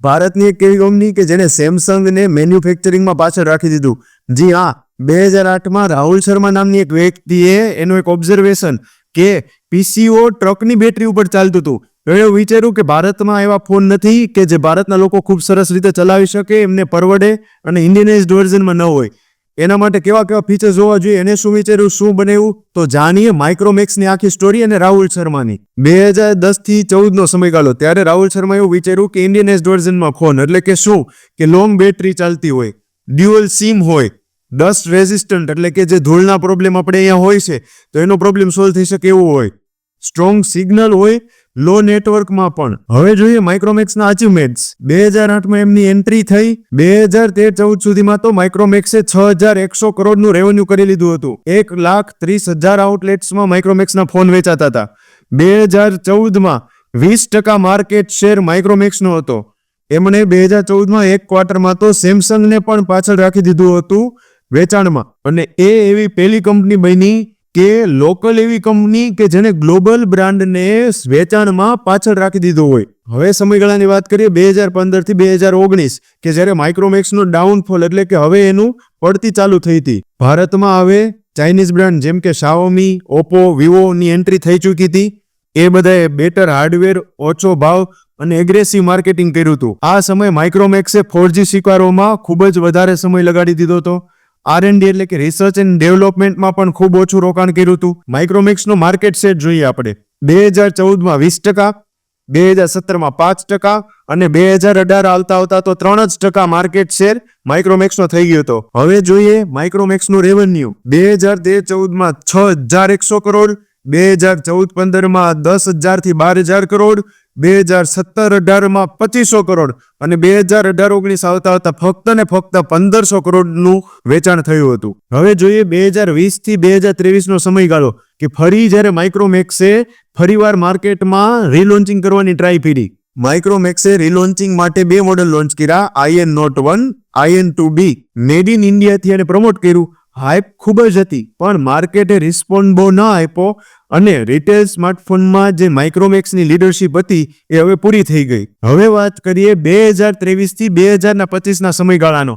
ભારતની એક એવી કંપની કે જેને સેમસંગને મેન્યુફેક્ચરિંગમાં પાછળ રાખી દીધું. જી હા, 2008માં રાહુલ શર્મા નામની એક વ્યક્તિએ એનું એક ઓબ્ઝર્વેશન કે પીસીઓ ટ્રકની બેટરી ઉપર ચાલતું હતું. એણે વિચાર્યું કે ભારતમાં એવા ફોન નથી કે જે ભારતના લોકો ખૂબ સરસ રીતે ચલાવી શકે, એમને પરવડે અને ઇન્ડિયનાઇઝ્ડ વર્ઝનમાં ન હોય. એના માટે કેવા કેવા ફીચર્સ હોવા જોઈએ, એને શું વિચાર્યું, શું બનાવ્યું, તો જાણીએ માઇક્રોમેક્સની આખી સ્ટોરી અને રાહુલ શર્માની. 2010 થી 14 નો સમયગાળો. ત્યારે રાહુલ શર્મા એવું વિચાર્યું કે ઇન્ડિયનાઇઝ્ડ વર્ઝનમાં ફોન એટલે કે શું, કે લોંગ બેટરી ચાલતી હોય, ડ્યુઅલ સિમ હોય, ડસ્ટ રેઝિસ્ટન્ટ એટલે કે જે ધૂળના પ્રોબ્લેમ આપણે અહીંયા હોય છે તો એનો પ્રોબ્લેમ સોલ્વ થઈ શકે એવું હોય, સ્ટ્રોંગ સિગ્નલ હોય લો નેટવર્કમાં પણ. હવે જોઈએ માઇક્રોમેક્સના અચીવમેન્ટ્સ. 2008માં એમની એન્ટ્રી થઈ. 2013-14 સુધીમાં તો માઇક્રોમેક્સે 6100 કરોડનું રેવન્યુ કરી લીધું હતું. 1,30,000 આઉટલેટ્સમાં માઇક્રોમેક્સના ફોન વેચાતા હતા. 2014માં 20% માર્કેટ શેર માઇક્રોમેક્સનો હતો. એમણે 2014માં એક ક્વાર્ટરમાં તો સેમસંગને પણ પાછળ રાખી દીધું હતું વેચાણમાં, અને એ એવી પહેલી કંપની બની કે લોકલ એવી કંપની કે જેને ગ્લોબલ બ્રાન્ડને વેચાણમાં પાછળ રાખી દીધું હોય. હવે સમયગાળાની વાત કરીએ 2015 થી 2019 કે જ્યારે માઇક્રોમેક્સનો ડાઉનફોલ એટલે કે હવે એનું પડતી ચાલુ થઈ હતી. ભારતમાં હવે ચાઇનીઝ બ્રાન્ડ જેમ કે શાઓમી, ઓપ્પો, વિવોની એન્ટ્રી થઈ ચૂકી હતી. એ બધાએ બેટર હાર્ડવેર, ઓછો ભાવ અને એગ્રેસિવ માર્કેટિંગ કર્યું હતું. આ સમયે માઇક્રોમેક્સે 4G સ્વીકારવામાં ખૂબ જ વધારે સમય લગાડી દીધો હતો. R&D એટલે કે રિસર્ચ એન્ડ ડેવલપમેન્ટમાં પણ ખૂબ ઓછું રોકાણ કર્યું હતું. માઇક્રોમેક્સનો માર્કેટ શેર જોઈએ આપણે. 2014માં 20%, 2017માં 5% અને 2018 આવતા તો 3% માર્કેટ શેર માઇક્રોમેક્સનો થઈ ગયો હતો. હવે જોઈએ માઇક્રોમેક્સનું રેવન્યુ. 2013-14માં 6100 કરોડ, 2014-15માં 10,000 થી 12,000 કરોડ, 2017-18માં 2500 કરોડ અને 2018-19 આવતા ફક્ત ને ફક્ત 1500 કરોડનું વેચાણ થયું હતું. હવે જોઈએ 2020 થી 2023 નો સમયગાળો કે ફરી જ્યારે માઇક્રોમેક્સે ફરીવાર માર્કેટમાં રીલોન્ચિંગ કરવાની ટ્રાય કરી. માઇક્રોમેક્સે રીલોન્ચિંગ માટે 2 મોડેલ લોન્ચ કર્યા, IN Note 1, IN 2B. Made in ઇન્ડિયાથી એને પ્રમોટ કર્યું. હાઇપ ખૂબ જ હતી પણ માર્કેટે રિસ્પોન્ડ બહુ ન આપ્યો અને રિટેલ સ્માર્ટફોનમાં જે માઇક્રોમેક્સની લીડરશિપ હતી એ હવે પૂરી થઈ ગઈ. હવે વાત કરીએ 2023 થી 2025 સમયગાળાનો